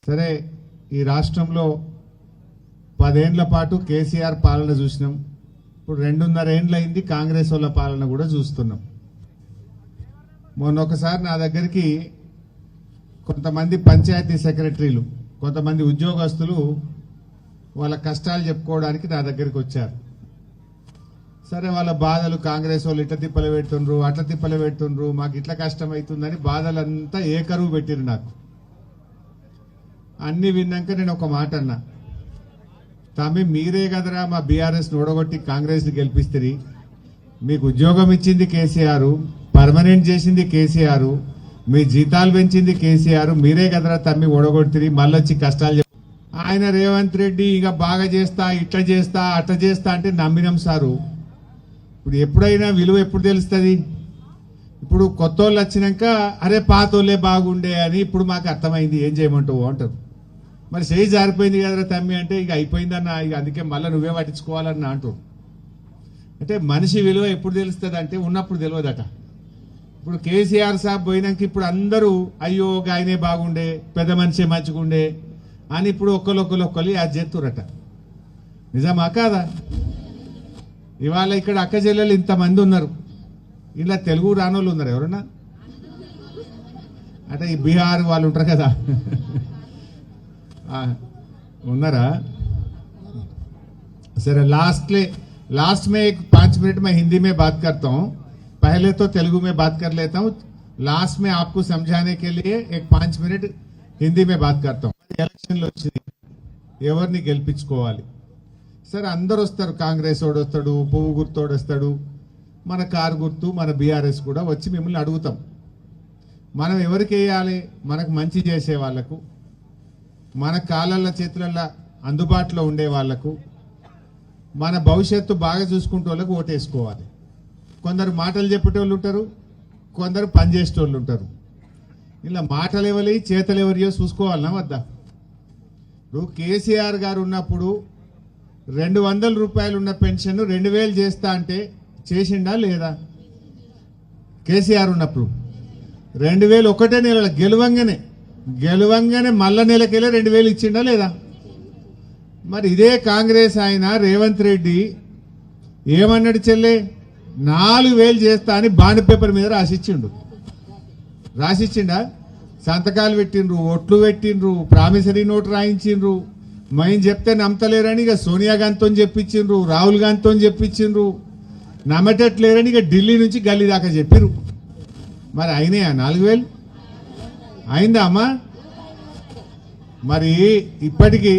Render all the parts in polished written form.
సరే ఈ రాష్ట్రంలో 10 ఏళ్ల పాటు కేసీఆర్ పాలన చూసినాం. ఇప్పుడు 2.5 ఏళ్ళు అయింది కాంగ్రెస్ వాళ్ళ పాలన కూడా చూస్తున్నాం. మొన్న ఒకసారి నా దగ్గరికి కొంతమంది పంచాయతీ సెక్రటరీలు, కొంతమంది ఉద్యోగస్తులు వాళ్ళ కష్టాలు చెప్పుకోవడానికి నా దగ్గరికి వచ్చారు. సరే వాళ్ళ బాధలు, కాంగ్రెస్ వాళ్ళు ఇట్లా తిప్పలు పెడుతుండ్రు, అట్లా తిప్పలు పెడుతుండ్రు, మాకు ఇట్లా కష్టం అవుతుందని బాధలంతా ఏకరువు పెట్టిరు నాకు. అన్ని విన్నాక నేను ఒక మాట అన్నా, తమ్మి మీరే కదరా మా బీఆర్ఎస్ ఓడగొట్టి కాంగ్రెస్ ని గెలిపిస్తుంది, మీకు ఉద్యోగం ఇచ్చింది కేసీఆర్, పర్మనెంట్ చేసింది కేసీఆర్, మీ జీతాలు పెంచింది కేసీఆర్, మీరే కదరా తమ్మి ఓడగొట్టిరి, మళ్ళొచ్చి కష్టాలు ఆయన రేవంత్ రెడ్డి ఇక బాగా చేస్తా, ఇట్లా చేస్తా, అట్లా చేస్తా అంటే నమ్మినాం సారు. ఇప్పుడు ఎప్పుడైనా విలువ ఎప్పుడు తెలుస్తుంది? ఇప్పుడు కొత్త వాళ్ళు వచ్చినాక అరే పాతోళ్ళే బాగుండే అని ఇప్పుడు మాకు అర్థమైంది, ఏం చేయమంటావు అంటారు. మరి చేయి జారిపోయింది కదరా తమ్మి అంటే ఇక అయిపోయిందన్న, ఇక అందుకే మళ్ళీ నువ్వే పట్టించుకోవాలన్న అంటారు. అంటే మనిషి విలువ ఎప్పుడు తెలుస్తుంది అంటే ఉన్నప్పుడు తెలియదట. ఇప్పుడు కేసీఆర్ సాబ్ పోయినాక ఇప్పుడు అందరూ అయ్యో ఆయనే బాగుండే, పెద్ద మనిషి మంచిగుండే అని ఇప్పుడు ఒక్కరు అది చేస్తురట. నిజమా కాదా? ఇవాళ ఇక్కడ అక్క చెల్లెలు ఇంతమంది ఉన్నారు, ఇలా తెలుగు రానోళ్ళు ఉన్నారు ఎవరన్నా? అంటే ఈ బీహార్ వాళ్ళు ఉంటారు కదా ఉన్నారా? सर लास्ट में एक 5 मिनट में हिंदी में बात करता हूँ, पहले तो तेलुगु में बात कर लेता हूँ, लास्ट में आपको समझाने के लिए एक 5 मिनट हिंदी में बात करता हूँ. ఎలక్షన్ లో వచ్చింది, ఎవరిని గెలిపించుకోవాలి? సరే అందరు వస్తారు, కాంగ్రెస్ వాడు వస్తాడు, పువ్వు గుర్తోడు వస్తాడు, మన కారు గుర్తు, మన బీఆర్ఎస్ కూడా వచ్చి మిమ్మల్ని అడుగుతాం, మనం ఎవరికి వేయాలి? మనకు మంచి చేసే వాళ్లకు, మన కాళ్ళ చేతులల్లో అందుబాటులో ఉండే వాళ్లకు, మన భవిష్యత్తు బాగా చూసుకుంటే వాళ్ళకు ఓటేసుకోవాలి. కొందరు మాటలు చెప్పేటోళ్ళు ఉంటారు, కొందరు పనిచేసేటోళ్ళు ఉంటారు. ఇలా మాటలు ఎవరి చేతలు ఎవరియో చూసుకోవాలన్నా వద్దా? ఇప్పుడు కేసీఆర్ గారు ఉన్నప్పుడు 200 రూపాయలు ఉన్న పెన్షన్ 2000 చేస్తా అంటే చేసిండా లేదా? కేసీఆర్ ఉన్నప్పుడు 2000 ఒకటే నెల గెలవంగానే మళ్ళా నెలకెళ్ళి 2000 ఇచ్చిండా లేదా? మరి ఇదే కాంగ్రెస్ ఆయన రేవంత్ రెడ్డి ఏమన్నాడు? చెల్లె 4000 చేస్తా అని బాండ్ పేపర్ మీద రాసిచ్చిండా? సంతకాలు పెట్టిండ్రు, ఒట్లు పెట్టిండ్రు, ప్రామిసరీ నోట్ రాయించిండ్రు. మేము చెప్తే నమ్మతలేరని ఇక సోనియా గాంధీతో చెప్పించిండ్రు, రాహుల్ గాంధీతో చెప్పించిండ్రు. నమ్మటట్లేరని ఇక ఢిల్లీ నుంచి గల్లీ దాకా చెప్పిర్రు. మరి అయినాయా 4000? అయిందా అమ్మా? మరి ఇప్పటికి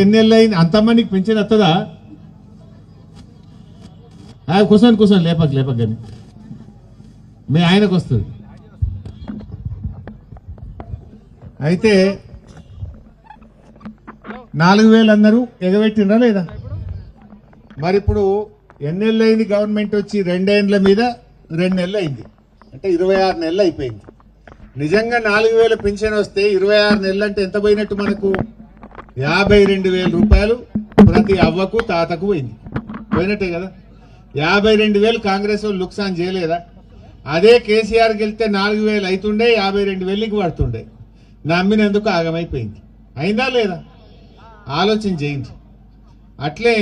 ఎన్ని నెలలు అయింది? అంతమందికి పెన్షన్ వస్తుందా? కూర్చొని లేపక కానీ మీ ఆయనకు వస్తుంది. అయితే 4000 అందరూ ఎగబెట్టినరా లేదా? మరి ఇప్పుడు ఎన్ని నెలలు అయింది గవర్నమెంట్ వచ్చి? 2 ఏళ్ల మీద 2 నెలలు అయింది, అంటే 26 నెలలు అయిపోయింది. నిజంగా 4000 పెన్షన్ వస్తే 26 నెలలు అంటే ఎంత పోయినట్టు? మనకు 52,000 రూపాయలు ప్రతి అవ్వకు తాతకు పోయినట్టే కదా. 52,000 కాంగ్రెస్ వాళ్ళు లుక్సాన్ చేయలేదా? అదే కేసీఆర్ గెలిస్తే 4,000 అవుతుండే, 52,000కి పడుతుండే. నమ్మినందుకు ఆగమైపోయింది. అయిందా లేదా? ఆలోచన చేయండి. అట్లే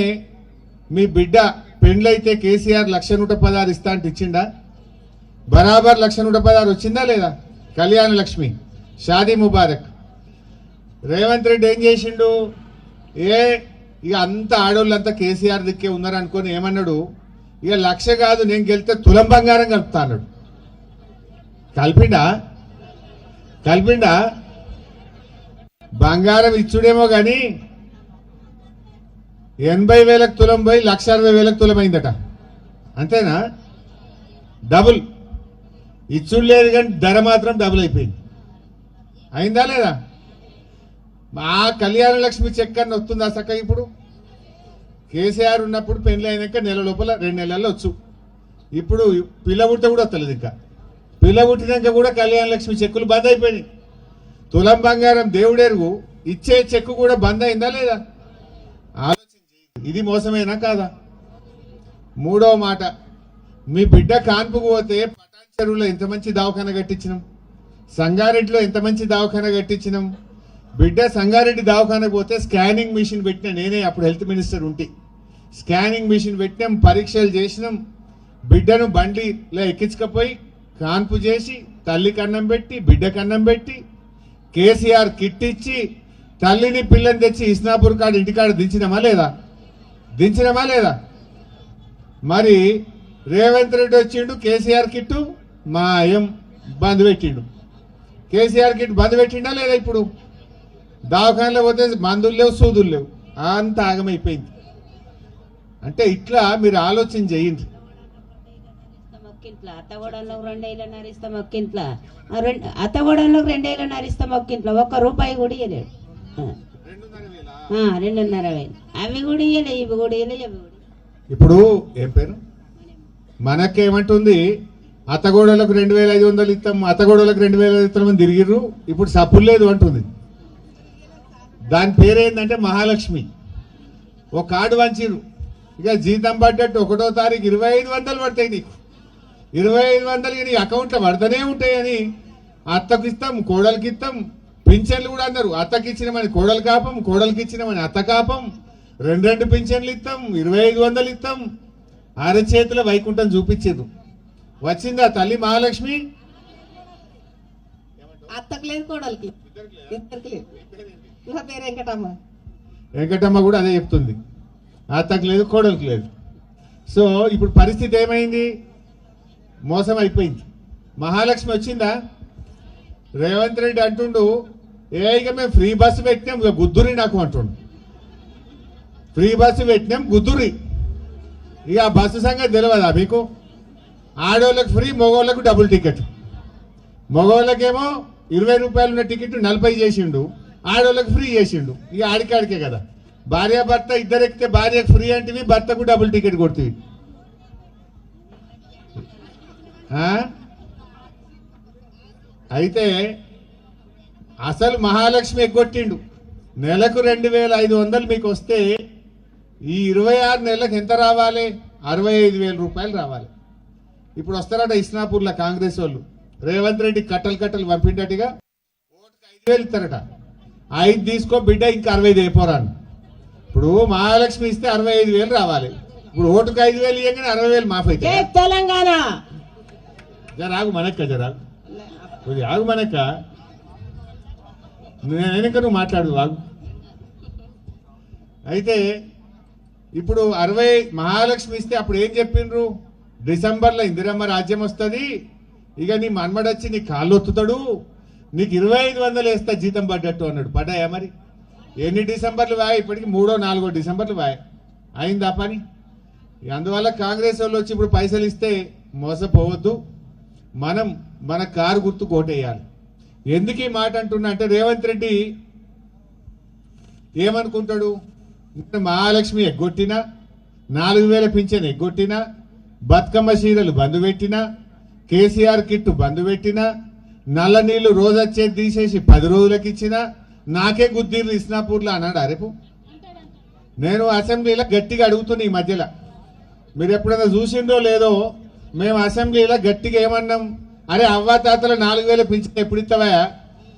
మీ బిడ్డ పెండ్లైతే కేసీఆర్ 1,116 ఇస్తా అంటే ఇచ్చిండా? బరాబర్ 1,116 వచ్చిందా లేదా? కళ్యాణ లక్ష్మి, షాదీ ముబారక్. రేవంత్ రెడ్డి ఏం చేసిండు? ఇక అంత ఆడోళ్ళంతా కేసీఆర్ దిక్కే ఉన్నారు అనుకొని ఏమన్నాడు? ఇక 1,00,000 కాదు, నేను గెలిస్తే తులం బంగారం కలుపుతా అన్నాడు. కలిపిండా? బంగారం ఇచ్చుడేమో గాని 80,000కు తులం పోయి 1,60,000కు తులం అయిందట. అంతేనా? డబుల్ ఇచ్చుడు లేదు కానీ ధర మాత్రం డబుల్ అయిపోయింది. అయిందా లేదా? ఆ కళ్యాణ లక్ష్మి చెక్ అన్న వస్తుందా చక్క? ఇప్పుడు కేసీఆర్ ఉన్నప్పుడు పెళ్లి అయినాక నెల లోపల 2 నెలల్లో వచ్చు. ఇప్పుడు పిల్ల పుట్ట కూడా వస్తలేదు. ఇంకా పిల్ల పుట్టినాక కూడా కళ్యాణ లక్ష్మి చెక్కులు బంద్ అయిపోయినాయి. తులం బంగారం దేవుడెరుగు ఇచ్చే చెక్కు కూడా బంద్ అయిందా లేదా? ఆలోచన చేయండి. ఇది మోసమేనా కాదా? మూడో మాట, మీ బిడ్డ కాన్పుకు పోతే పటాన్ చెరువులో ఎంత మంచి దవాఖాన కట్టించినాం. సంగారెడ్డిలో ఎంత మంచి దవాఖాన కట్టించినాం. బిడ్డ సంగారెడ్డి దవాఖానకు పోతే స్కానింగ్ మిషన్ పెట్టిన నేనే, అప్పుడు హెల్త్ మినిస్టర్ ఉంటే స్కానింగ్ మిషన్ పెట్టినాం, పరీక్షలు చేసినాం. బిడ్డను బండిలో ఎక్కించకపోయి కాన్పు చేసి తల్లి కన్నం పెట్టి బిడ్డ కన్నం పెట్టి కేసీఆర్ కిట్ ఇచ్చి తల్లిని పిల్లని తెచ్చి ఇస్నాపూర్ కాడ ఇంటికాడ దించినామా లేదా? మరి రేవంత్ రెడ్డి వచ్చిండు, కేసీఆర్ కిట్టు మాయం బంద్ పెట్టిండు. కేసీఆర్ కిట్ బంద్ పెట్టిండా లేదా? ఇప్పుడు దవాఖానలో పోతే మందులు లేవు, సూదులు లేవు, అంత ఆగమైపోయింది. అంటే ఇట్లా మీరు ఆలోచన చేయండి. అత్తగూడెంలోకి 2 ఏళ్ళు నరిస్తాం ఒక్కింట్లో, అత్తగూడెంలోకి 2 ఏళ్ళు నరిస్తాం ఒక్కింట్లో, ₹1 కూడా ఇవ్వలేడు. 2,500 అవి కూడా ఇవ్వలే, ఇవి కూడా ఇవ్వలే. ఇప్పుడు ఏం పేరు మనకేమంటుంది, అత్తగూడలకు 2,500 ఇస్తాం, అత్తగూడలకు 2,000 ఇస్తామని తిరిగిర్రు. ఇప్పుడు సప్పులు లేదు అంటుంది. దాని పేరేందంటే మహాలక్ష్మి. ఒక కార్డు వంచిర్రు, ఇక జీతం పడ్డట్టు 1వ తారీఖు 2,500 పడతాయి నీకు. 2,500 నీ అకౌంట్లో పడతానే ఉంటాయని అత్తకు ఇస్తాం, కోడలికి ఇస్తాం. పింఛన్లు కూడా అన్నారు, అత్తకి ఇచ్చినామని కోడలు కాపం, కోడలికి ఇచ్చినామని అత్త కాపం. 2 పింఛన్లు ఇస్తాం, 2,500 ఇస్తాం. అరచేతుల వైకుంఠం చూపించారు. వచ్చిందా తల్లి మహాలక్ష్మి? అత్తకు లేదు, కోడలికి ఇద్దరికి లేదు. నా పేరు వెంకటమ్మ. వెంకటమ్మ కూడా అదే చెప్తుంది, అత్తకు లేదు కోడలికి లేదు. సో ఇప్పుడు పరిస్థితి ఏమైంది? మోసం అయిపోయింది. మహాలక్ష్మి వచ్చిందా? రేవంత్ రెడ్డి అంటుండు, ఇక మేము ఫ్రీ బస్సు పెట్టినాం, ఇక గుద్దురి నాకు అంటుండు. ఫ్రీ బస్సు పెట్టినాం గుద్దురి. ఇక ఆ బస్సు సంగతి తెలియదా మీకు? ఆడోళ్ళకి ఫ్రీ, మగవాళ్ళకు డబుల్ టికెట్. మగవాళ్ళకేమో ₹20 ఉన్న టికెట్ 40 చేసిండు, ఆడోళ్ళకి ఫ్రీ చేసిండు. ఇక ఆడికాడికే కదా. భార్యాభర్త ఇద్దరు ఎక్కితే భార్యకు ఫ్రీ అంటివి, భర్తకు డబుల్ టికెట్ కొడుతుంది. అయితే అసలు మహాలక్ష్మి ఎగ్గొట్టిండు. నెలకు 2,500 మీకు వస్తే ఈ 26 నెలలకు ఎంత రావాలి? 65,000 రూపాయలు రావాలి. ఇప్పుడు వస్తారట ఇస్నాపూర్లో కాంగ్రెస్ వాళ్ళు. రేవంత్ రెడ్డి కట్టలు పంపిండట్టుగా ఓటుకు 5,000 ఇస్తారట. 5 తీసుకో బిడ్డ, ఇంకా 60 అయిపోరాను. ఇప్పుడు మహాలక్ష్మి ఇస్తే 65,000 రావాలి. ఇప్పుడు ఓటుకు 5,000 ఇవ్వగానే 60,000 మాఫ్ అయితే తెలంగాణ. జరాగు మనక్క, జరాగు కొద్ది ఆగు మనక్క. నేనక నువ్వు మాట్లాడు ఆగు. అయితే ఇప్పుడు 60 మహాలక్ష్మి ఇస్తే అప్పుడు ఏం చెప్పిండ్రు? డిసెంబర్లో ఇందిరమ్మ రాజ్యం వస్తుంది, ఇక నీ మన్మడొచ్చి నీ కాళ్ళు ఒత్తుతాడు, నీకు 2,500 వేస్తా జీతం పడ్డట్టు అన్నాడు. పడ్డాయా మరి? ఎన్ని డిసెంబర్లు వాయ? ఇప్పటికి 3వ 4వ డిసెంబర్లు వాయ. అయిందా పని? అందువల్ల కాంగ్రెస్ వాళ్ళు వచ్చి ఇప్పుడు పైసలు ఇస్తే మోసపోవద్దు. మనం మన కారు గుర్తు కోటేయాలి. ఎందుకు ఈ మాట అంటున్నా అంటే, రేవంత్ రెడ్డి ఏమనుకుంటాడు? మహాలక్ష్మి ఎగ్గొట్టినా, 4,000 పింఛన్ ఎగ్గొట్టినా, బతుకమ్మ చీరలు బంద్ పెట్టినా, కేసీఆర్ కిట్టు బంద్ పెట్టినా, నల్ల నీళ్లు రోజొచ్చేది తీసేసి 10 రోజులకి ఇచ్చినా నాకే గుద్దిర్రు ఇస్నాపూర్లో అన్నాడు. రేపు నేను అసెంబ్లీలో గట్టిగా అడుగుతున్నా ఈ మధ్యలో, మీరు ఎప్పుడైనా చూసిండో లేదో, మేము అసెంబ్లీలో గట్టిగా ఏమన్నాం? అరే అవ్వాతాతలు 4,000 పింఛన్ ఎప్పుడు ఇస్తావా?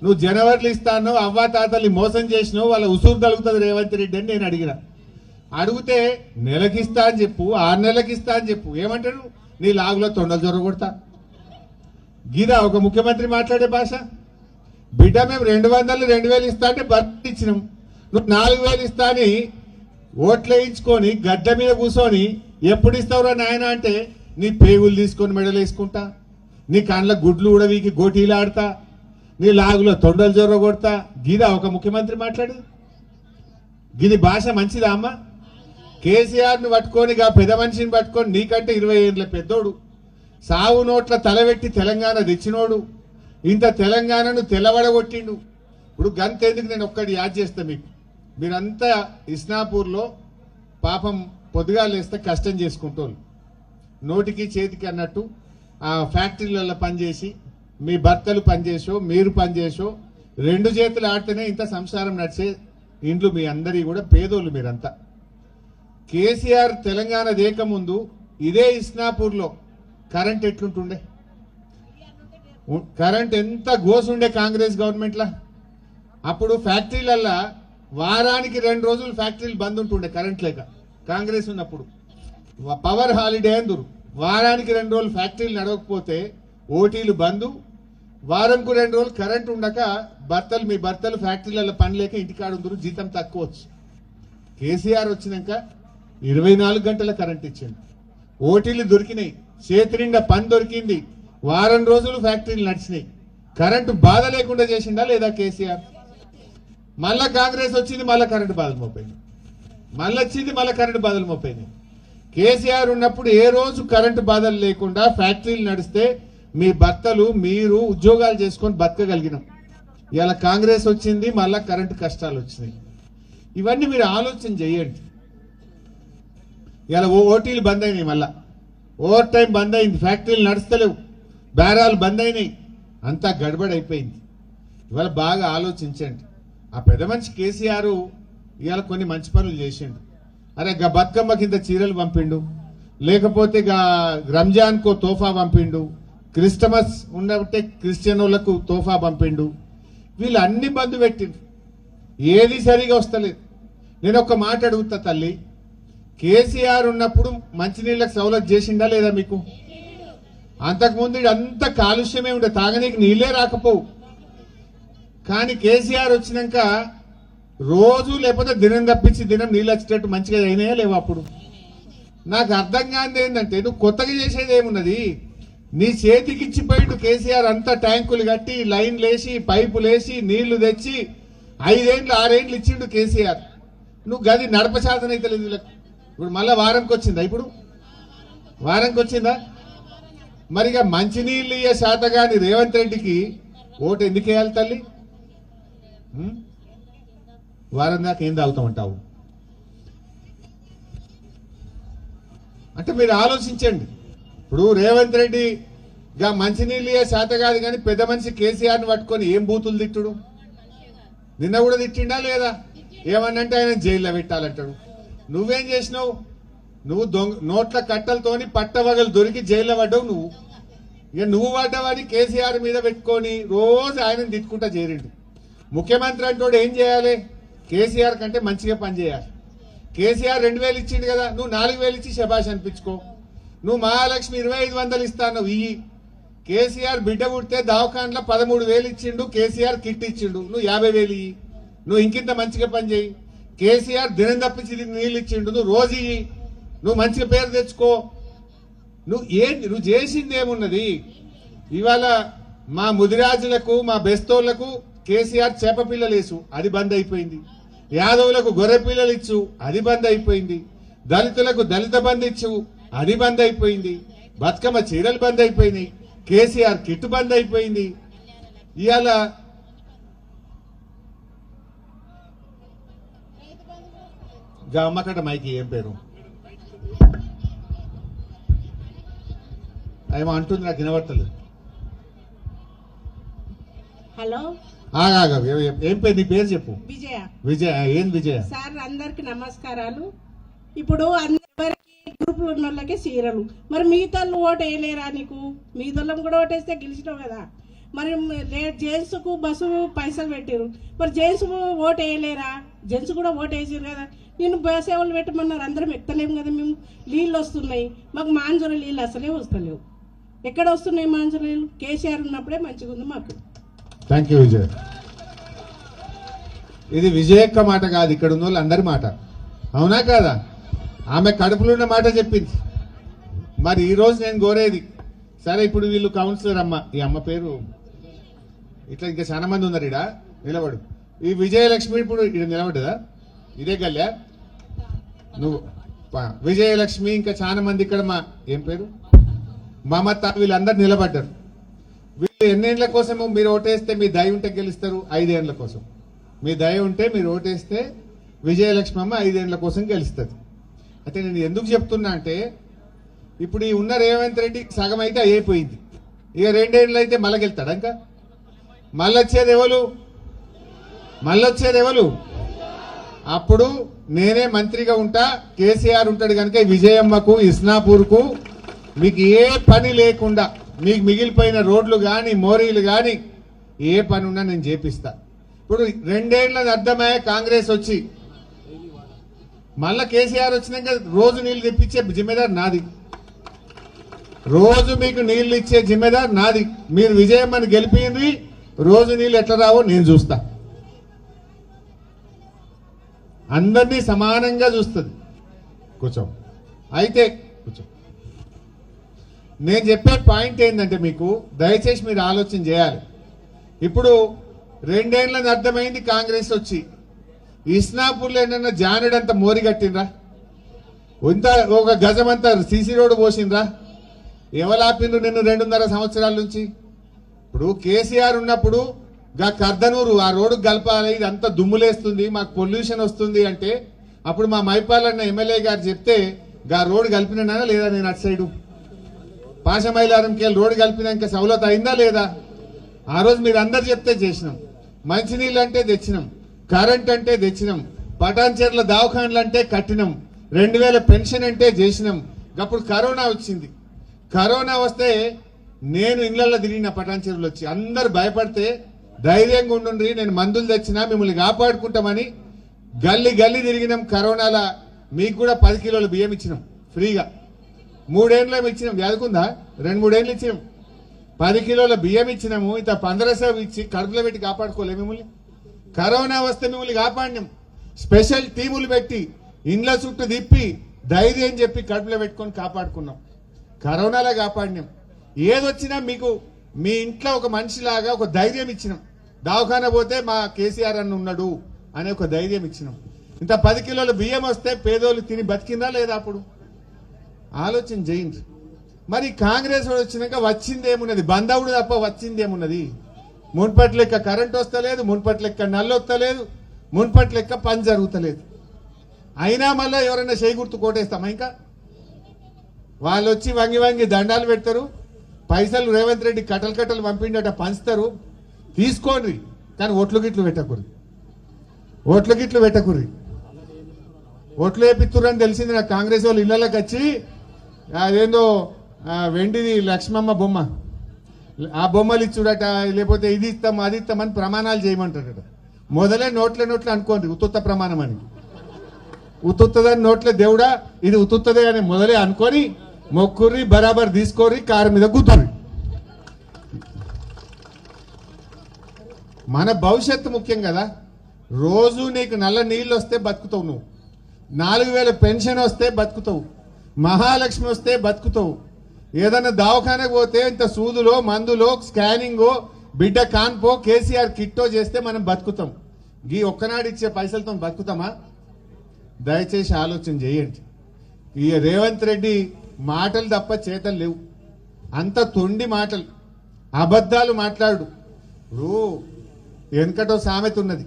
నువ్వు జనవరిలో ఇస్తాను, అవ్వాతాతల్ని మోసం చేసినావు, వాళ్ళ ఉసూరు తగులుతుంది రేవంత్ రెడ్డి అని నేను అడిగిన. అడిగితే నెలకిస్తా అని చెప్పు, 6 నెలలకి ఇస్తా అని చెప్పు. ఏమంటాడు? నీ లాగులో తొండలు జొరగొడతా. గీదా ఒక ముఖ్యమంత్రి మాట్లాడే భాష? బిడ్డ మేము 200, 2,000 ఇస్తా అంటే భర్త ఇచ్చినాం, నువ్వు 4,000 ఇస్తా అని ఓట్లు వేయించుకొని గడ్డ మీద కూర్చొని ఎప్పుడు ఇస్తావురా నాయన అంటే నీ పేగులు తీసుకొని మెడలు వేసుకుంటా, నీ కండ్ల గుడ్లు ఉడవీకి గోటీలు ఆడతా, నీ లాగులో తొండలు జొర్ర కొడతా. గీదా ఒక ముఖ్యమంత్రి మాట్లాడు? గిది భాష మంచిదా అమ్మ? కేసీఆర్ను పట్టుకొని, పెద్ద మనిషిని పట్టుకొని, నీకంటే 20 ఏళ్ళ పెద్దోడు, సావు నోట్ల తలబెట్టి తెలంగాణ తెచ్చినోడు, ఇంత తెలంగాణను తెల్లబడగొట్టిండు. ఇప్పుడు గంతేందుకు నేను ఒక్కటి యాద్ చేస్తా మీకు. మీరంతా ఇస్నాపూర్లో పాపం పొద్దుగా లేస్తే కష్టం చేసుకుంటోళ్ళు, నోటికి చేతికి అన్నట్టు ఆ ఫ్యాక్టరీలలో పనిచేసి, మీ భర్తలు పనిచేసో మీరు పనిచేసో 2 చేతులు ఆడితేనే ఇంత సంసారం నడిచే ఇండ్లు మీ అందరి కూడా పేదోళ్ళు మీరంతా. కేసీఆర్ తెలంగాణ దేక ముందు ఇదే ఇస్నాపూర్లో కరెంట్ ఎట్లుంటుండే? కరెంట్ ఎంత గోసుండే కాంగ్రెస్ గవర్నమెంట్లా. అప్పుడు ఫ్యాక్టరీలల్లా వారానికి 2 రోజులు ఫ్యాక్టరీలు బంద్ ఉంటుండే కరెంట్ లేక. కాంగ్రెస్ ఉన్నప్పుడు పవర్ హాలిడే అందురు. వారానికి 2 రోజులు ఫ్యాక్టరీలు నడవకపోతే ఓటీలు బంద్. వారంకు 2 రోజులు కరెంట్ ఉండక మీ భర్తలు ఫ్యాక్టరీలలో పని లేక ఇంటికాడ ఉందరు, జీతం తక్కువ వచ్చు. కేసీఆర్ వచ్చినాక 24 గంటల కరెంట్ ఇచ్చింది. ఓటీలు దొరికినాయి, చేతి నిండా పని దొరికింది, వారం రోజులు ఫ్యాక్టరీలు నడిచినాయి. కరెంటు బాధ లేకుండా చేసిండా లేదా కేసీఆర్? మళ్ళా కాంగ్రెస్ వచ్చింది, మళ్ళా కరెంటు బాధలు మోపోయింది. మళ్ళీ వచ్చింది, మళ్ళీ కరెంటు బాధలు మోపోయింది. కేసీఆర్ ఉన్నప్పుడు ఏ రోజు కరెంటు బాధలు లేకుండా ఫ్యాక్టరీలు నడిస్తే మీ భర్తలు మీరు ఉద్యోగాలు చేసుకొని బతకగలిగినాం. ఇలా కాంగ్రెస్ వచ్చింది, మళ్ళా కరెంటు కష్టాలు వచ్చినాయి. ఇవన్నీ మీరు ఆలోచన చేయండి. ఇలా ఓటీలు బంద్ అయినాయి, మళ్ళా ఓవర్ టైం బంద్ అయింది, ఫ్యాక్టరీలు నడుస్తలేవు, బేరాలు బంద్ అయినాయి, అంతా గడబడి అయిపోయింది. ఇవాళ బాగా ఆలోచించండి. ఆ పెద్ద మనిషి కేసీఆర్ ఇవాళ కొన్ని మంచి పనులు చేసిండు. అరే గా బతుకమ్మ కింద చీరలు పంపిండు, లేకపోతే గా రంజాన్కో తోఫా పంపిండు, క్రిస్టమస్ ఉన్నట్టే క్రిస్టియన్ వాళ్ళకు తోఫా పంపిండు. వీళ్ళు అన్ని బంద్ పెట్టిండు, ఏది సరిగా వస్తలేదు. నేను ఒక మాట అడుగుతా తల్లి, కేసీఆర్ ఉన్నప్పుడు మంచినీళ్ళకి సౌలత్ చేసిండా లేదా మీకు? అంతకుముందు అంత కాలుష్యమే ఉండే, తాగనీకి నీళ్ళే రాకపోవు. కానీ కేసీఆర్ వచ్చినాక రోజు లేకపోతే దినం తప్పించి దినం నీళ్ళు వచ్చేటట్టు మంచిగా అయినాయా లేవా? అప్పుడు నాకు అర్థం కానిది ఏంటంటే, నువ్వు కొత్తగా చేసేది ఏమున్నది? నీ చేతికి ఇచ్చిపోయిండు కేసీఆర్. అంతా ట్యాంకులు కట్టి, లైన్లు వేసి, పైపులు వేసి, నీళ్లు తెచ్చి 5 ఏళ్ళు 6 ఏళ్ళు ఇచ్చిండు కేసీఆర్. నువ్వు గది నడప శాతం అయితే లేదు వీళ్ళకు. ఇప్పుడు మళ్ళా వారంకి వచ్చిందా? ఇప్పుడు వారంకి వచ్చిందా? మరిగా మంచినీళ్ళు ఇయ్యే శాతగాని రేవంత్ రెడ్డికి ఓటు ఎందుకు వేయాలి తల్లి? వారం దాకా ఏం తాగుతామంటావు? అంటే మీరు ఆలోచించండి. ఇప్పుడు రేవంత్ రెడ్డి గా మంచినీళ్ళు ఇయ్యే శాత కాదు, కానీ పెద్ద మనిషి కేసీఆర్ని పట్టుకొని ఏం బూతులు తిట్టుడు. నిన్న కూడా తిట్టిండా లేదా? ఏమన్నంటే ఆయన జైల్లో పెట్టాలంటాడు. నువ్వేం చేసినావు? నువ్వు నోట్ల కట్టలతోని పట్టవగలు దొరికి జైల్లో పడ్డావు. నువ్వు పడ్డవని కేసీఆర్ మీద పెట్టుకొని రోజు ఆయనను తిట్టుకుంటా చేరిండు. ముఖ్యమంత్రి అంటోడు ఏం చేయాలి? కేసీఆర్ కంటే మంచిగా పనిచేయాలి. కేసీఆర్ 2000 ఇచ్చిండు కదా, నువ్వు 4000 ఇచ్చి శబాష్ అనిపించుకో. నువ్వు మహాలక్ష్మి 2500 ఇస్తాను ఇయ్యి. కేసీఆర్ బిడ్డ పుడితే దవాఖాన్లో 13,000 ఇచ్చిండు, కేసీఆర్ కిట్ ఇచ్చిండు, నువ్వు 50,000 ఇయ్యి. నువ్వు ఇంకింత మంచిగా పని చేయి. కేసీఆర్ దినం తప్పించి నీళ్ళు ఇచ్చిండు, నువ్వు రోజు ఇయ్యి. నువ్వు మంచిగా పేరు తెచ్చుకో. నువ్వు చేసింది ఏమున్నది? ఇవాళ మా ముదిరాజులకు, మా బెస్తోళ్లకు కేసీఆర్ చేప పిల్లలు వేసు, అది బంద్ అయిపోయింది. యాదవులకు గొర్రె పిల్లలు ఇచ్చు, అది బంద్ అయిపోయింది. దళితులకు దళిత బంద్ ఇచ్చు, అది బంద్ అయిపోయింది. బతుకమ్మ చీరలు బంద్ అయిపోయినాయి. కేసీఆర్ కిట్ బంద్ అయిపోయింది. ఇవాళ అమ్మకట మైకి ఏం పేరు ఏమో అంటుంది, నాకు వినబడతలేదు. హలో, ఏం పేరు? నీ పేరు చెప్పు. విజయ. విజయ. ఏం విజయ? సార్ అందరికి నమస్కారాలు. ఇప్పుడు అందరికి గ్రూపులు ఉన్న వాళ్ళకి చీరలు, మరి మిగతాళ్ళు ఓటు వేయలేరా నీకు? మిగతాళ్ళం కూడా ఓటేస్తే గెలిచినావు కదా. మరి జెంట్స్ కు బస్సు పైసలు పెట్టారు, మరి జెంట్స్ ఓటు వేయలేరా? జెంట్స్ కూడా ఓటు వేసారు కదా. నేను బస్ సేవలు పెట్టమన్నారు, అందరం ఎత్తలేము కదా. మేము నీళ్ళు వస్తున్నాయి, మాకు మాంజూర నీళ్ళు అసలే వస్తలేవు. ఎక్కడ వస్తున్నాయి మాంజూర నీళ్ళు? కేసీఆర్ ఉన్నప్పుడే మంచిగా ఉంది మాకు. Thank you Vijay. ఇది విజయక్క మాట కాదు, ఇక్కడ ఉన్న వాళ్ళు అందరి మాట. అవునా కాదా? ఆమె కడుపులో ఉన్న మాట చెప్పింది. మరి ఈ రోజు నేను కోరేది, సరే ఇప్పుడు వీళ్ళు కౌన్సిలర్ అమ్మ, ఈ అమ్మ పేరు ఇట్లా ఇంకా చాలా మంది ఉన్నారు ఇడ నిలబడు. ఈ విజయలక్ష్మి ఇప్పుడు ఇక్కడ నిలబడ్డదా? ఇదే గల్లా నువ్వు విజయలక్ష్మి, ఇంకా చాలా మంది ఇక్కడ మా ఏం పేరు మమత, వీళ్ళందరూ నిలబడ్డారు. వీళ్ళు ఎన్నేళ్ల కోసం మీరు ఓటేస్తే మీ దయ ఉంటే గెలుస్తారు? 5 ఏళ్ల కోసం. మీ దయ ఉంటే మీరు ఓటేస్తే విజయలక్ష్మి అమ్మ 5 ఏళ్ల కోసం గెలుస్తుంది. అయితే నేను ఎందుకు చెప్తున్నా అంటే, ఇప్పుడు ఈ ఉన్న రేవంత్ రెడ్డి సగం అయితే అయిపోయింది, ఇక 2 ఏళ్ళు అయితే మళ్ళీ గెలుతాడు. ఇంకా మళ్ళొచ్చేది ఎవరు? అప్పుడు నేనే మంత్రిగా ఉంటా, కేసీఆర్ ఉంటాడు కనుక విజయమ్మకు, ఇస్నాపూర్కు మీకు ఏ పని లేకుండా మీకు మిగిలిపోయిన రోడ్లు కానీ మోరీలు కానీ ఏ పని ఉన్నా నేను చేపిస్తా. ఇప్పుడు 2 ఏళ్ళది అర్థమయ్యే కాంగ్రెస్ వచ్చి మళ్ళా కేసీఆర్ వచ్చినాక రోజు నీళ్లు తెప్పించే జిమ్మేదారు నాది, రోజు మీకు నీళ్లు ఇచ్చే జిమ్మేదారు నాది. మీరు విజయమ్మని గెలిపింది, రోజు నీళ్ళు ఎట్లా రావో నేను చూస్తా. అందరినీ సమానంగా చూస్తుంది. కూర్చో. అయితే కూర్చో. నేను చెప్పే పాయింట్ ఏంటంటే మీకు దయచేసి మీరు ఆలోచన చేయాలి. ఇప్పుడు 2 ఏళ్ళది అర్థమైంది కాంగ్రెస్ వచ్చి. ఇస్నాపూర్లో ఏమన్నా జానడంత మోరి కట్టినరా? ఇంత ఒక గజమంతా సీసీ రోడ్డు పోసిండ్రా? ఎవలాపిండ్రు నిన్ను 2.5 సంవత్సరాల నుంచి? ఇప్పుడు కేసీఆర్ ఉన్నప్పుడు గా కర్దనూరు ఆ రోడ్డు కలపాలి, ఇదంతా దుమ్ములేస్తుంది, మాకు పొల్యూషన్ వస్తుంది అంటే అప్పుడు మా మైపాలన్న ఎమ్మెల్యే గారు చెప్తే గా రోడ్డు కలిపినా లేదా? నేను అటు సైడు పాషమైలారంకి రోడ్డు కలిపినాక సౌలత అయిందా లేదా? ఆ రోజు మీరు అందరు చెప్తే చేసినాం. మంచినీళ్ళు అంటే తెచ్చినాం, కరెంట్ అంటే తెచ్చినాం, పటాన్చెర్ల దవాఖాన్లు అంటే కట్టినాం, 2000 పెన్షన్ అంటే చేసినాం. అప్పుడు కరోనా వచ్చింది. కరోనా వస్తే నేను ఇళ్లలో తిరిగిన పటాన్చెరువులు వచ్చి అందరు భయపడితే ధైర్యంగా ఉండుండ్రి, నేను మందులు తెచ్చినా మిమ్మల్ని కాపాడుకుంటామని గల్లీ గల్లీ తిరిగినాం. కరోనాలా మీకు కూడా 10 కిలోల బియ్యం ఇచ్చినాం ఫ్రీగా. 3 ఏళ్ళు ఇచ్చినాం, యాదుకుందా? 2-3 ఏళ్ళు ఇచ్చినాం. 10 కిలోల బియ్యం ఇచ్చినాము. ఇంత 1500 ఇచ్చి కడుపులో పెట్టి కాపాడుకోలే మిమ్మల్ని. కరోనా వస్తే మిమ్మల్ని కాపాడినాం. స్పెషల్ టీములు పెట్టి ఇండ్ల చుట్టూ తిప్పి ధైర్యం చెప్పి కడుపులో పెట్టుకొని కాపాడుకున్నాం. కరోనాలో కాపాడినాం. ఏదొచ్చినా మీకు మీ ఇంట్లో ఒక మనిషిలాగా ఒక ధైర్యం ఇచ్చినాం. దవాఖాన పోతే మా కేసీఆర్ అన్న ఉన్నాడు అనే ఒక ధైర్యం ఇచ్చినాం. ఇంత 10 కిలోల బియ్యం వస్తే పేదోళ్ళు తిని బతికిందా లేదా? అప్పుడు ఆలోచన చేయండి. మరి కాంగ్రెస్ వచ్చినాక వచ్చిందేమున్నది? బంధవుడు తప్ప వచ్చిందేమున్నది? మున్పటి లెక్క కరెంట్ వస్తలేదు, మున్పటి లెక్క నల్లు వస్తలేదు, మున్పటి లెక్క పని జరుగుతలేదు. అయినా మళ్ళీ ఎవరైనా చేయి గుర్తు కోటేస్తామా? ఇంకా వాళ్ళు వచ్చి వంగి వంగి దండాలు పెడతారు. పైసలు రేవంత్ రెడ్డి కట్టలు కట్టలు పంపిండట పంచుతారు, తీసుకోండి. కానీ ఓట్లు గిట్లు పెట్టకూడదు, ఓట్లు గిట్లు పెట్టకూడదు. ఓట్లు వేపిస్తురని తెలిసింది నాకు. కాంగ్రెస్ వాళ్ళు ఇళ్లలోకి వచ్చి అదేందో వెండిది లక్ష్మమ్మ బొమ్మ, ఆ బొమ్మలు ఇచ్చుడట, లేకపోతే ఇది ఇస్తాం అది ఇస్తామని ప్రమాణాలు చేయమంటాడట. మొదలే నోట్లే అనుకోండి ఉత్తుత్త ప్రమాణం అని. ఉత్తుత్తదని నోట్లే దేవుడా ఇది ఉత్తుత్తదే అని మొదలే అనుకొని మొక్కుర్రి, బరాబర్ తీసుకోర్రి, కారు మీద కూతుర్రి. మన భవిష్యత్తు ముఖ్యం కదా. రోజు నీకు నల్ల నీళ్ళు వస్తే బతుకుతావు, నువ్వు 4000 పెన్షన్ వస్తే బతుకుతావు, మహాలక్ష్మి వస్తే బతుకుతావు. ఏదన్నా దవాఖానకు పోతే ఇంత సూదులో మందులో స్కానింగో బిడ్డ కాన్పో కేసీఆర్ కిట్టో చేస్తే మనం బతుకుతాం. ఈ ఒక్కనాడు ఇచ్చే పైసలతో బతుకుతామా? దయచేసి ఆలోచన చేయండి. ఈ రేవంత్ రెడ్డి మాటలు తప్ప చేతలు లేవు. అంత తొండి మాటలు, అబద్ధాలు మాట్లాడు. వెనకటో సామెత ఉన్నది,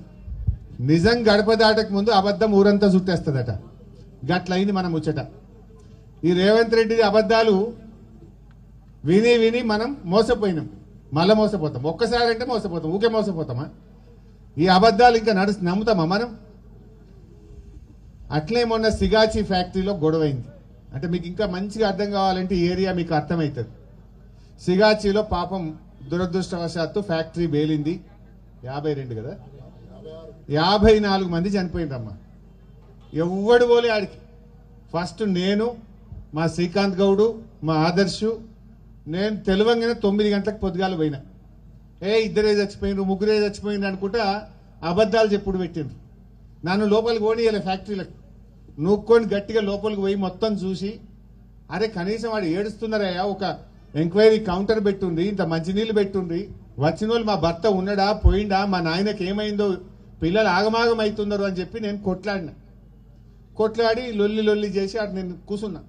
నిజం గడప దాటక ముందు అబద్ధం ఊరంతా చుట్టేస్తుందట. గట్లయింది మనం ముచ్చట. ఈ రేవంత్ రెడ్డి అబద్ధాలు విని విని మనం మోసపోయినాం, మళ్ళా మోసపోతాం. ఒక్కసారి అంటే మోసపోతాం, ఊకే మోసపోతామా? ఈ అబద్ధాలు ఇంకా నమ్ముతామా మనం? అట్లే మొన్న సిగాచి ఫ్యాక్టరీలో గొడవైంది. అంటే మీకు ఇంకా మంచిగా అర్థం కావాలంటే ఈ ఏరియా మీకు అర్థమవుతుంది. సిగాచిలో పాపం దురదృష్టవశాత్తు ఫ్యాక్టరీ పేలింది. 52 కదా, 54 మంది చనిపోయిందమ్మా. ఎవ్వడు పోలే ఆడికి. ఫస్ట్ నేను, మా శ్రీకాంత్ గౌడు, మా ఆదర్శు, నేను తెలివంగానే 9 గంటలకు పొద్దుగాల పోయినా. ఇద్దరే చచ్చిపోయినారు, ముగ్గురే చచ్చిపోయింది అనుకుంటా అబద్ధాలు చెప్పుడు పెట్టిండ్రు. నన్ను లోపలికి పోనీయాలి ఫ్యాక్టరీలకు. నూక్కొని గట్టిగా లోపలికి పోయి మొత్తం చూసి, అరే కనీసం వాడు ఏడుస్తున్నారయ్యా, ఒక ఎంక్వైరీ కౌంటర్ పెట్టుండ్రి, ఇంత మంచినీళ్ళు పెట్టుండ్రి, వచ్చిన వాళ్ళు మా భర్త ఉన్నాడా పోయిండా, మా నాయనకి ఏమైందో, పిల్లలు ఆగమాగం అవుతున్నారు అని చెప్పి నేను కొట్లాడి లొల్లి చేసి అటు నేను కూర్చున్నా.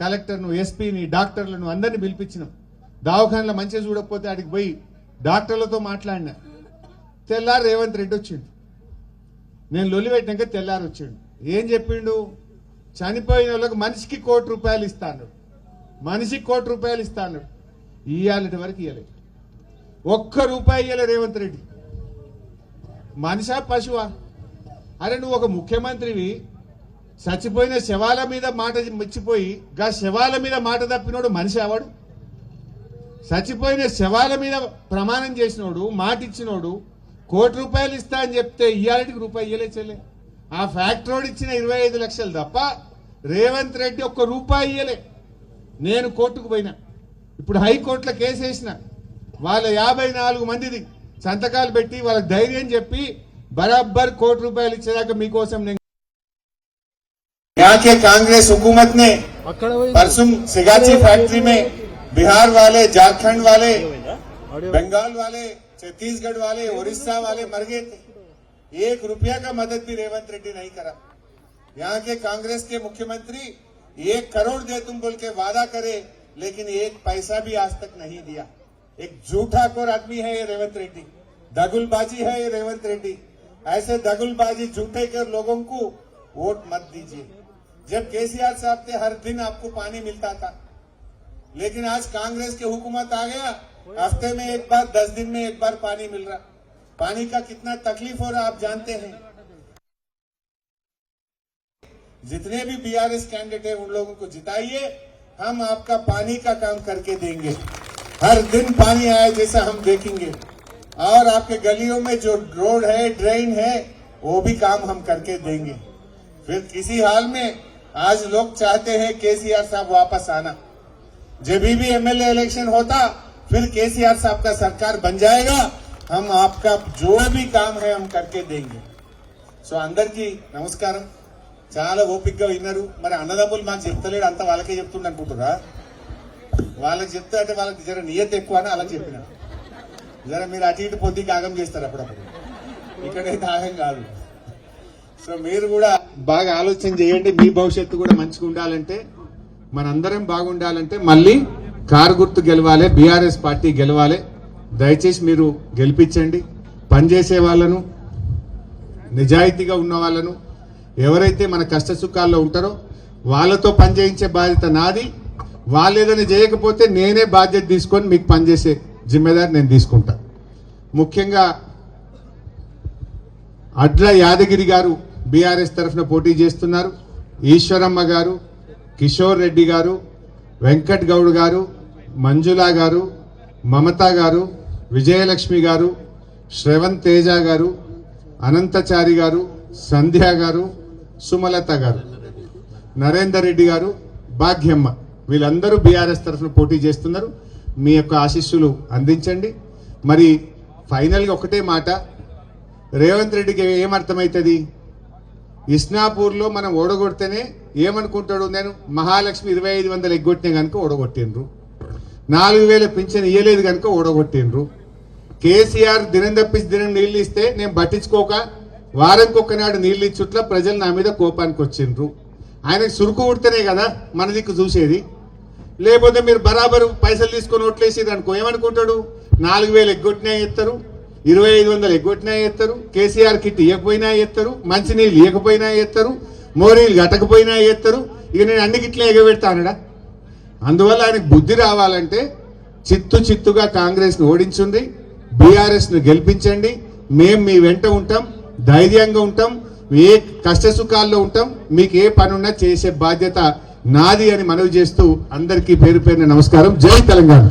కలెక్టర్ను, ఎస్పీని, డాక్టర్లను అందరినీ పిలిపించినాం. దవాఖానలో మంచిగా చూడకపోతే ఆడికి పోయి డాక్టర్లతో మాట్లాడినా. తెల్లారు రేవంత్ రెడ్డి వచ్చిండు. నేను లొల్లి పెట్టినాక తెల్లారు వచ్చిండు. ఏం చెప్పిండు? చనిపోయిన వాళ్ళకి మనిషికి ₹1 ఇస్తాను, మనిషికి ₹1 ఇస్తాను. ఇయ్యాలటి వరకు ఇయ్యలేదు, ₹1 ఇయ్యలే రేవంత్ రెడ్డి. మనిషా పశువా? అరే నువ్వు ఒక ముఖ్యమంత్రివి, చచ్చిపోయిన శవాల మీద మాట మెచ్చిపోయి గా శవాల మీద మాట తప్పినోడు మనిషి అవడు? చచ్చిపోయిన శవాల మీద ప్రమాణం చేసినోడు, మాట ఇచ్చినోడు, ₹1,00,00,000 ఇస్తా అని చెప్తే ఇయ్యాలటికి రూపాయి ఇయ్యలే చెల్లె. ఆ ఫ్యాక్టరీ ఇచ్చిన 25 లక్షలు తప్ప రేవంత్ రెడ్డి ₹1 ఇయ్యలే. నేను కోర్టుకు పోయినా, ఇప్పుడు హైకోర్టులో కేసు వేసిన, వాళ్ళ 54 మందిది సంతకాలు పెట్టి వాళ్ళకి ధైర్యం చెప్పి బరాబర్ ₹1,00,00,000 ఇచ్చేదాకా మీకోసం నేను. यहाँ के कांग्रेस हुकूमत ने परसों सिगाची फैक्ट्री में बिहार वाले, झारखंड वाले, बंगाल वाले, छत्तीसगढ़ वाले, उड़ीसा वाले मर गए थे। ₹1 का मदद भी रेवंत रेड्डी नहीं करा। यहाँ के कांग्रेस के मुख्यमंत्री 1 करोड़ दे तुम बोल के वादा करे, लेकिन 1 पैसा भी आज तक नहीं दिया। एक झूठाखोर आदमी है ये रेवंत रेड्डी, दगुलबाजी है ये रेवंत रेड्डी। ऐसे दगुलबाजी झूठे कर लोगों को वोट मत दीजिए। जब केसीआर साहब थे हर दिन आपको पानी मिलता था, लेकिन आज कांग्रेस के हुकूमत आ गया, हफ्ते में एक बार, 10 दिन में एक बार पानी मिल रहा। पानी का कितना तकलीफ हो रहा आप जानते हैं। जितने भी बीआरएस कैंडिडेट है उन लोगों को जिताइए, हम आपका पानी का काम करके देंगे। हर दिन पानी आए जैसा हम देखेंगे, और आपके गलियों में जो रोड है, ड्रेन है, वो भी काम हम करके देंगे। फिर किसी हाल में आज लोग चाहते हैं केसीआर साहब वापस आना। जब भी एमएलए इलेक्शन होता फिर केसीआर साहब का सरकार बन जाएगा, हम आपका जो भी काम है हम करके देंगे। సో అందరికీ నమస్కారం. చాలా ఓపికగా విన్నారు. మరి అన్నదమ్ములు మాకు చెప్తలేడు, అంతా వాళ్ళకే చెప్తుండ అనుకుంటున్నా. వాళ్ళకి చెప్తే అంటే వాళ్ళకి జర నియత ఎక్కువ అని అలా చెప్పిన. జర మీరు అటు ఇటు పొద్దుకి ఆగం చేస్తారు అప్పుడప్పుడు, ఇక్కడైతే ఆగం కాదు. సో మీరు కూడా బాగా ఆలోచన చేయండి. మీ భవిష్యత్తు కూడా మంచిగా ఉండాలంటే, మనందరం బాగుండాలంటే మళ్ళీ కారు గుర్తు గెలవాలి, బీఆర్ఎస్ పార్టీ గెలవాలి. దయచేసి మీరు గెలిపించండి. పనిచేసే వాళ్ళను, నిజాయితీగా ఉన్న వాళ్ళను, ఎవరైతే మన కష్ట సుఖాల్లో ఉంటారో వాళ్ళతో పనిచేయించే బాధ్యత నాది. వాళ్ళు ఏదైనా చేయకపోతే నేనే బాధ్యత తీసుకొని మీకు పనిచేసే జిమ్మేదారి నేను తీసుకుంటా. ముఖ్యంగా అడ్ల యాదగిరి గారు బీఆర్ఎస్ తరఫున పోటీ చేస్తున్నారు. ఈశ్వరమ్మ గారు, కిషోర్ రెడ్డి గారు, వెంకట్ గౌడ్ గారు, మంజులా గారు, మమతా గారు, విజయలక్ష్మి గారు, శ్రవణ్ తేజ గారు, అనంతచారి గారు, సంధ్య గారు, సుమలత గారు, నరేందర్ రెడ్డి గారు, భాగ్యమ్మ, వీళ్ళందరూ బీఆర్ఎస్ తరఫున పోటీ చేస్తున్నారు. మీ యొక్క ఆశీస్సులు అందించండి. మరి ఫైనల్గా ఒకటే మాట, రేవంత్ రెడ్డికి ఏమర్థమవుతుంది? ఇస్నాపూర్లో మనం ఓడగొడితేనే ఏమనుకుంటాడు, నేను మహాలక్ష్మి 2500 ఎగ్గొట్టినా కనుక ఓడగొట్టిండ్రు, 4000 పింఛన్ ఇయ్యలేదు కనుక ఓడగొట్టిండ్రు, కేసీఆర్ దినం తప్పించి దినం నీళ్ళు ఇస్తే నేను పట్టించుకోక వారానికి ఒక్కనాడు నీళ్ళు ఇచ్చుట్ల ప్రజలు నా మీద కోపానికి వచ్చిండ్రు. ఆయనకు సురుకు ఉడితేనే కదా మన దిక్కు చూసేది. లేకపోతే మీరు బరాబరు పైసలు తీసుకొని ఓట్లేసేది అనుకో, ఏమనుకుంటాడు, 4000 ఎగ్గొట్టినా ఎత్తారు, 2500 ఎగ్గొట్టినా ఎత్తారు, కేసీఆర్ కిట్ ఇవ్వకపోయినా ఎత్తారు, మంచినీళ్ళు ఇవ్వకపోయినా ఎత్తారు, మోరీలు కట్టకపోయినా ఎత్తారు. ఇక నేను అన్ని గిట్లే ఎగబెడతానడా. అందువల్ల ఆయనకు బుద్ధి రావాలంటే చిత్తుగా కాంగ్రెస్ను ఓడించుండి, బీఆర్ఎస్ను గెలిపించండి. మేము మీ వెంట ఉంటాం, ధైర్యంగా ఉంటాం, ఏ కష్ట సుఖాల్లో ఉంటాం, మీకు ఏ పనున్నా చేసే బాధ్యత నాది అని మనవి చేస్తూ అందరికీ పేరు పేరున నమస్కారం. జై తెలంగాణ.